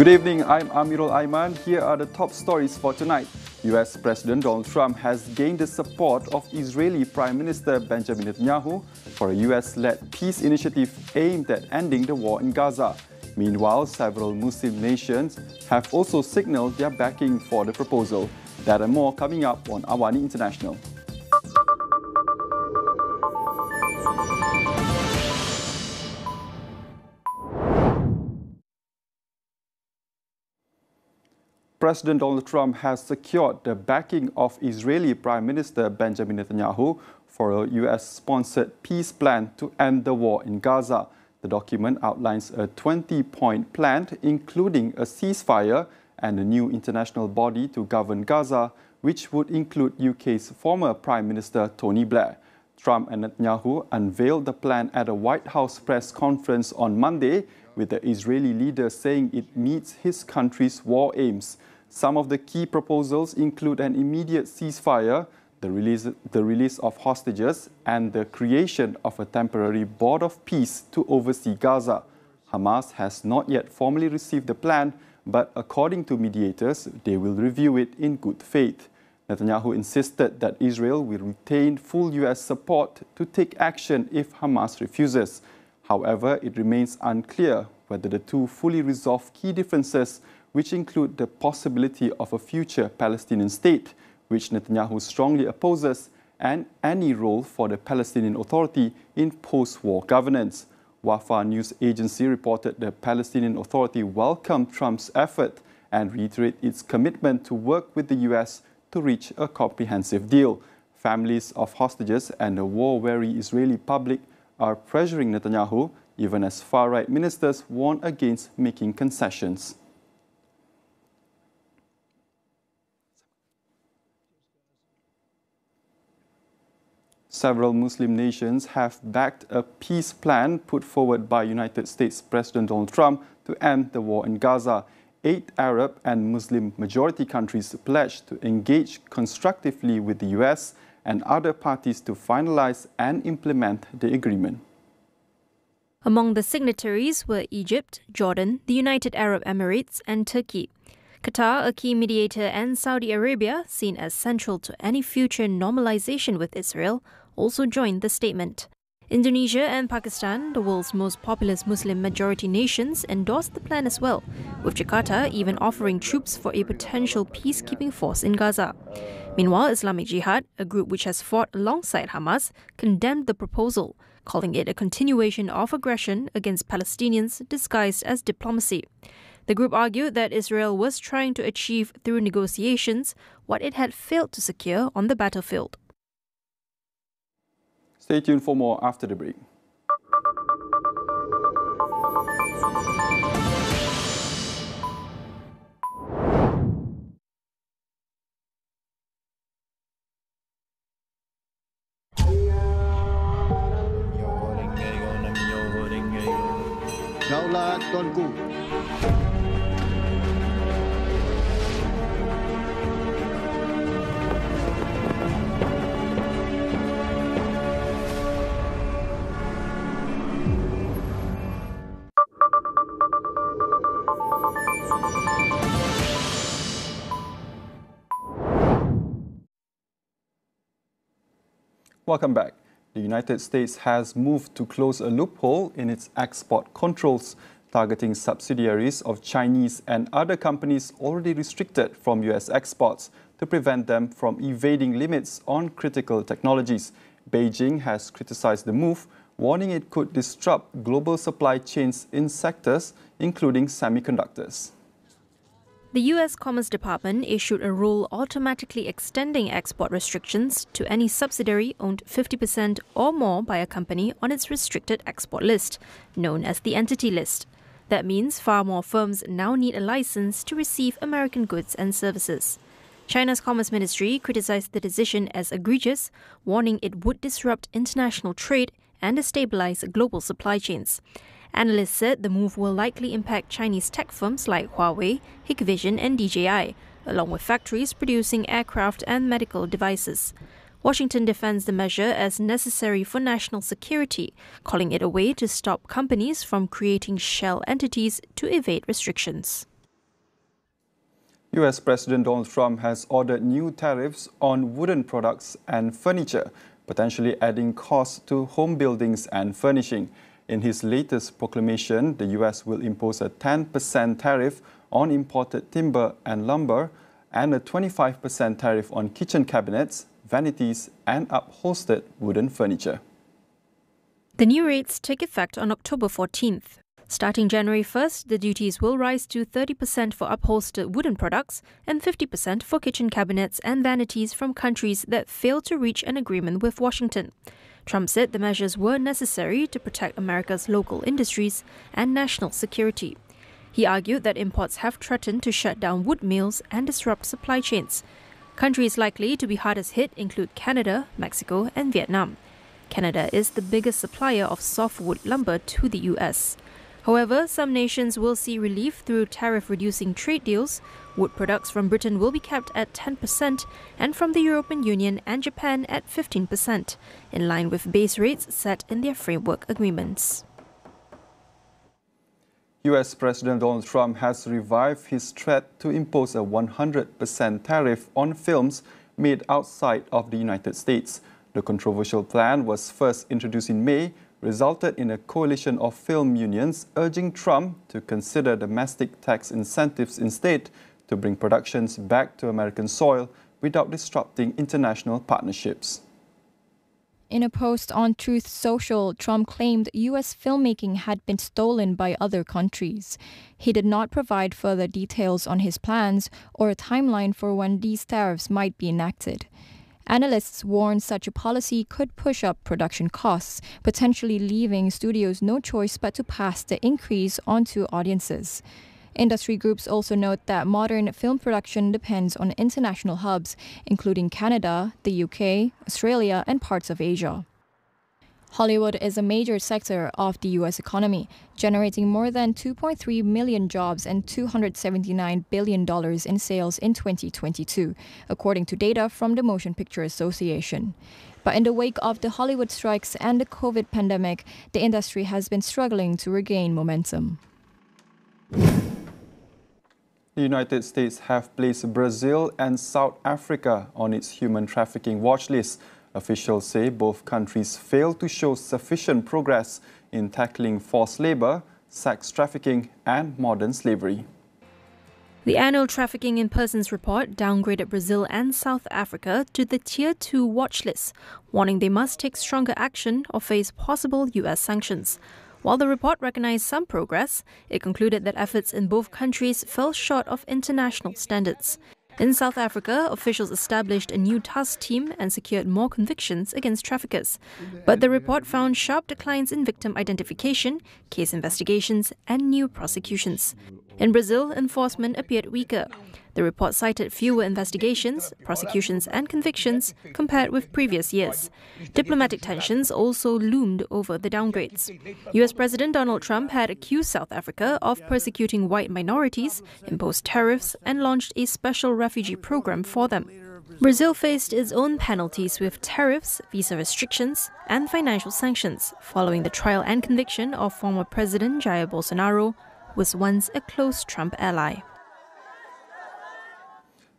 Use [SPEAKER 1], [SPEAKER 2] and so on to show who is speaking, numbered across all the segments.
[SPEAKER 1] Good evening, I'm Amirul Aiman. Here are the top stories for tonight. US President Donald Trump has gained the support of Israeli Prime Minister Benjamin Netanyahu for a US-led peace initiative aimed at ending the war in Gaza. Meanwhile, several Muslim nations have also signaled their backing for the proposal. That and more coming up on AWANI International. President Donald Trump has secured the backing of Israeli Prime Minister Benjamin Netanyahu for a US-sponsored peace plan to end the war in Gaza. The document outlines a 20-point plan, including a ceasefire and a new international body to govern Gaza, which would include UK's former Prime Minister Tony Blair. Trump and Netanyahu unveiled the plan at a White House press conference on Monday, with the Israeli leader saying it meets his country's war aims. Some of the key proposals include an immediate ceasefire, the release of hostages, and the creation of a temporary board of peace to oversee Gaza. Hamas has not yet formally received the plan, but according to mediators, they will review it in good faith. Netanyahu insisted that Israel will retain full US support to take action if Hamas refuses. However, it remains unclear whether the two fully resolve key differences, which include the possibility of a future Palestinian state, which Netanyahu strongly opposes, and any role for the Palestinian Authority in post-war governance. Wafa news agency reported the Palestinian Authority welcomed Trump's effort and reiterated its commitment to work with the US to reach a comprehensive deal. Families of hostages and the war-weary Israeli public are pressuring Netanyahu, even as far-right ministers warn against making concessions. Several Muslim nations have backed a peace plan put forward by United States President Donald Trump to end the war in Gaza. 8 Arab and Muslim majority countries pledged to engage constructively with the US and other parties to finalize and implement the agreement.
[SPEAKER 2] Among the signatories were Egypt, Jordan, the United Arab Emirates, and Turkey. Qatar, a key mediator, and Saudi Arabia, seen as central to any future normalization with Israel, also joined the statement. Indonesia and Pakistan, the world's most populous Muslim majority nations, endorsed the plan as well, with Jakarta even offering troops for a potential peacekeeping force in Gaza. Meanwhile, Islamic Jihad, a group which has fought alongside Hamas, condemned the proposal, calling it a continuation of aggression against Palestinians disguised as diplomacy. The group argued that Israel was trying to achieve through negotiations what it had failed to secure on the battlefield.
[SPEAKER 1] Stay tuned for more after the break.
[SPEAKER 3] Daulat Tuanku.
[SPEAKER 1] Welcome back. The United States has moved to close a loophole in its export controls, targeting subsidiaries of Chinese and other companies already restricted from US exports to prevent them from evading limits on critical technologies. Beijing has criticized the move, warning it could disrupt global supply chains in sectors including semiconductors.
[SPEAKER 2] The US Commerce Department issued a rule automatically extending export restrictions to any subsidiary owned 50% or more by a company on its restricted export list, known as the Entity List. That means far more firms now need a license to receive American goods and services. China's Commerce Ministry criticized the decision as egregious, warning it would disrupt international trade and destabilize global supply chains. Analysts said the move will likely impact Chinese tech firms like Huawei, Hikvision and DJI, along with factories producing aircraft and medical devices. Washington defends the measure as necessary for national security, calling it a way to stop companies from creating shell entities to evade restrictions.
[SPEAKER 1] US President Donald Trump has ordered new tariffs on wooden products and furniture, potentially adding costs to home buildings and furnishing. In his latest proclamation, the US will impose a 10% tariff on imported timber and lumber and a 25% tariff on kitchen cabinets, vanities, and upholstered wooden furniture.
[SPEAKER 2] The new rates take effect on October 14th. Starting January 1st, the duties will rise to 30% for upholstered wooden products and 50% for kitchen cabinets and vanities from countries that fail to reach an agreement with Washington. Trump said the measures were necessary to protect America's local industries and national security. He argued that imports have threatened to shut down wood mills and disrupt supply chains. Countries likely to be hardest hit include Canada, Mexico, and Vietnam. Canada is the biggest supplier of softwood lumber to the US. However, some nations will see relief through tariff-reducing trade deals. Wood products from Britain will be capped at 10% and from the European Union and Japan at 15%, in line with base rates set in their framework agreements.
[SPEAKER 1] US President Donald Trump has revived his threat to impose a 100% tariff on films made outside of the United States. The controversial plan was first introduced in May, resulted in a coalition of film unions urging Trump to consider domestic tax incentives instead to bring productions back to American soil without disrupting international partnerships.
[SPEAKER 3] In a post on Truth Social, Trump claimed U.S. filmmaking had been stolen by other countries. He did not provide further details on his plans or a timeline for when these tariffs might be enacted. Analysts warn such a policy could push up production costs, potentially leaving studios no choice but to pass the increase onto audiences. Industry groups also note that modern film production depends on international hubs, including Canada, the UK, Australia, and parts of Asia. Hollywood is a major sector of the U.S. economy, generating more than 2.3 million jobs and $279 billion in sales in 2022, according to data from the Motion Picture Association. But in the wake of the Hollywood strikes and the COVID pandemic, the industry has been struggling to regain momentum.
[SPEAKER 1] The United States have placed Brazil and South Africa on its human trafficking watch list. Officials say both countries failed to show sufficient progress in tackling forced labor, sex trafficking, and modern slavery.
[SPEAKER 2] The annual Trafficking in Persons report downgraded Brazil and South Africa to the Tier 2 watch list, warning they must take stronger action or face possible US sanctions. While the report recognized some progress, it concluded that efforts in both countries fell short of international standards. In South Africa, officials established a new task team and secured more convictions against traffickers. But the report found sharp declines in victim identification, case investigations, and new prosecutions. In Brazil, enforcement appeared weaker. The report cited fewer investigations, prosecutions, and convictions compared with previous years. Diplomatic tensions also loomed over the downgrades. US President Donald Trump had accused South Africa of persecuting white minorities, imposed tariffs, and launched a special refugee program for them. Brazil faced its own penalties with tariffs, visa restrictions, and financial sanctions following the trial and conviction of former President Jair Bolsonaro, who was once a close Trump ally.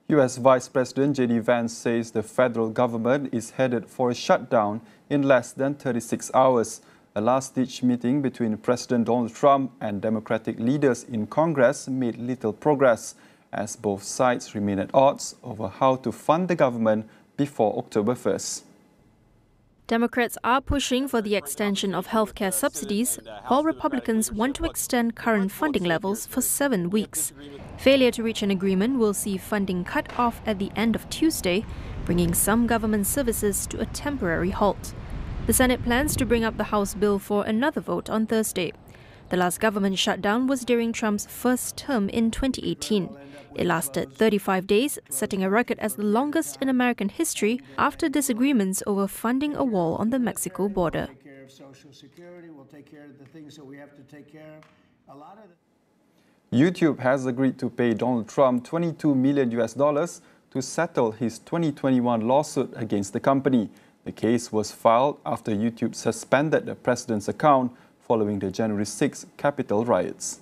[SPEAKER 1] US Vice President J.D. Vance says the federal government is headed for a shutdown in less than 36 hours. A last-ditch meeting between President Donald Trump and Democratic leaders in Congress made little progress, as both sides remain at odds over how to fund the government before October 1st.
[SPEAKER 2] Democrats are pushing for the extension of healthcare subsidies, while Republicans want to extend current funding levels for 7 weeks. Failure to reach an agreement will see funding cut off at the end of Tuesday, bringing some government services to a temporary halt. The Senate plans to bring up the House bill for another vote on Thursday. The last government shutdown was during Trump's first term in 2018. It lasted 35 days, setting a record as the longest in American history after disagreements over funding a wall on the Mexico border.
[SPEAKER 1] YouTube has agreed to pay Donald Trump $22 million to settle his 2021 lawsuit against the company. The case was filed after YouTube suspended the president's account following the January 6 Capitol riots.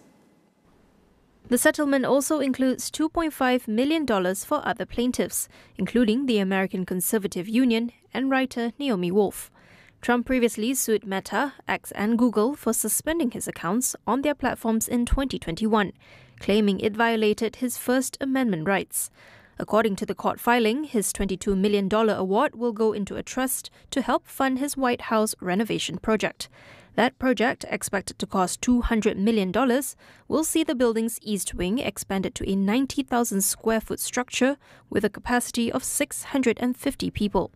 [SPEAKER 2] The settlement also includes $2.5 million for other plaintiffs, including the American Conservative Union and writer Naomi Wolf. Trump previously sued Meta, X and Google for suspending his accounts on their platforms in 2021, claiming it violated his First Amendment rights. According to the court filing, his $22 million award will go into a trust to help fund his White House renovation project. That project, expected to cost $200 million, will see the building's East Wing expanded to a 90,000 square foot structure with a capacity of 650 people.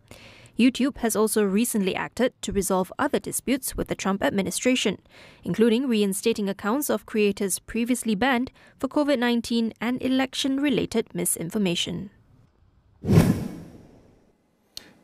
[SPEAKER 2] YouTube has also recently acted to resolve other disputes with the Trump administration, including reinstating accounts of creators previously banned for COVID-19 and election-related misinformation.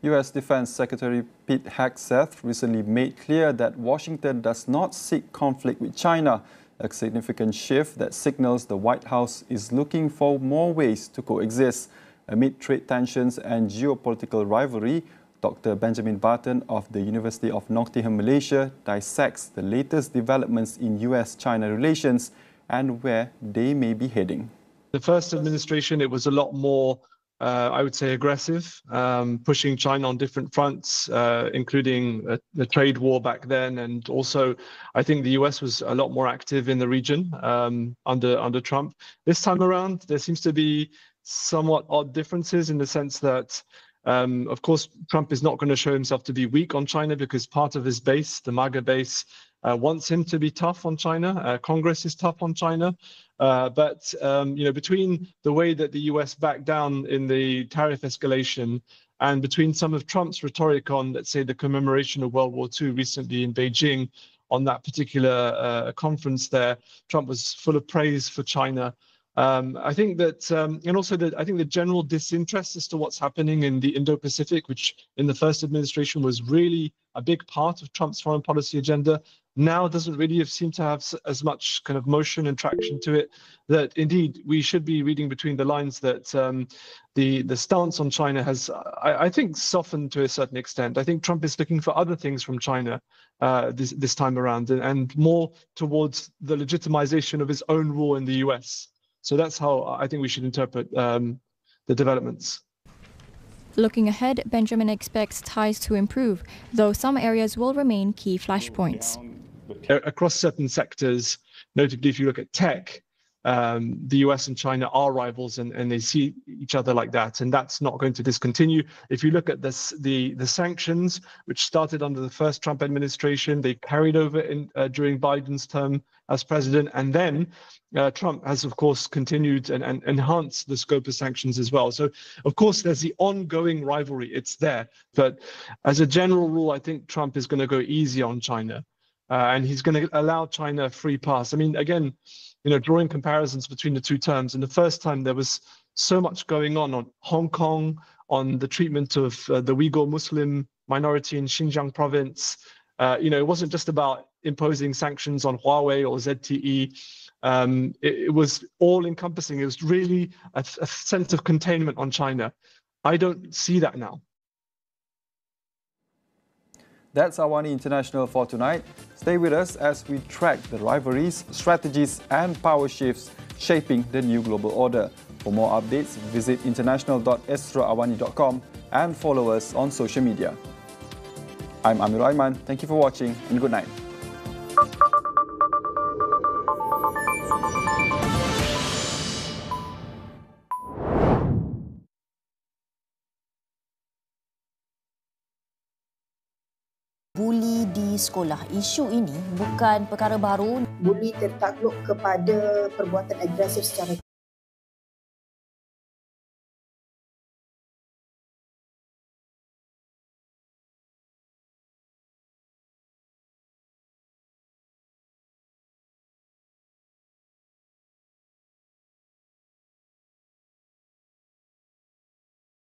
[SPEAKER 1] U.S. Defense Secretary Pete Hegseth recently made clear that Washington does not seek conflict with China, a significant shift that signals the White House is looking for more ways to coexist. Amid trade tensions and geopolitical rivalry, Dr. Benjamin Barton of the University of Nottingham, Malaysia, dissects the latest developments in U.S.-China relations and where they may be heading.
[SPEAKER 4] The first administration, it was a lot more I would say aggressive, pushing China on different fronts, including the trade war back then. And also, I think the US was a lot more active in the region under Trump. This time around, there seems to be somewhat odd differences in the sense that, of course, Trump is not going to show himself to be weak on China because part of his base, the MAGA base, wants him to be tough on China. Congress is tough on China. But between the way that the US backed down in the tariff escalation and between some of Trump's rhetoric on, let's say, the commemoration of World War II recently in Beijing on that particular conference there, Trump was full of praise for China. I think that, and also that I think the general disinterest as to what's happening in the Indo-Pacific, which in the first administration was really a big part of Trump's foreign policy agenda, now doesn't really seem to have as much kind of motion and traction to it, that indeed we should be reading between the lines that the stance on China has, I think, softened to a certain extent. I think Trump is looking for other things from China this time around and more towards the legitimization of his own rule in the US. So that's how I think we should interpret the developments.
[SPEAKER 3] Looking ahead, Benjamin expects ties to improve, though some areas will remain key flashpoints.
[SPEAKER 4] Across certain sectors, notably if you look at tech, the US and China are rivals and they see each other like that, and that's not going to discontinue. If you look at the sanctions, which started under the first Trump administration, they carried over during Biden's term as president, and then Trump has, of course, continued and enhanced the scope of sanctions as well. So, of course, there's the ongoing rivalry. It's there. But as a general rule, I think Trump is going to go easy on China, and he's going to allow China a free pass. I mean, again, drawing comparisons between the two terms. In the first time, there was so much going on Hong Kong, on the treatment of the Uyghur Muslim minority in Xinjiang province. It wasn't just about imposing sanctions on Huawei or ZTE. It was all-encompassing. It was really a sense of containment on China. I don't see that now.
[SPEAKER 1] That's AWANI International for tonight. Stay with us as we track the rivalries, strategies and power shifts shaping the new global order. For more updates, visit international.astroawani.com and follow us on social media. I'm Amirul Aiman. Thank you for watching and good night.
[SPEAKER 5] Buli di sekolah. Isu ini bukan perkara baru.
[SPEAKER 6] Buli tertakluk kepada perbuatan agresif secara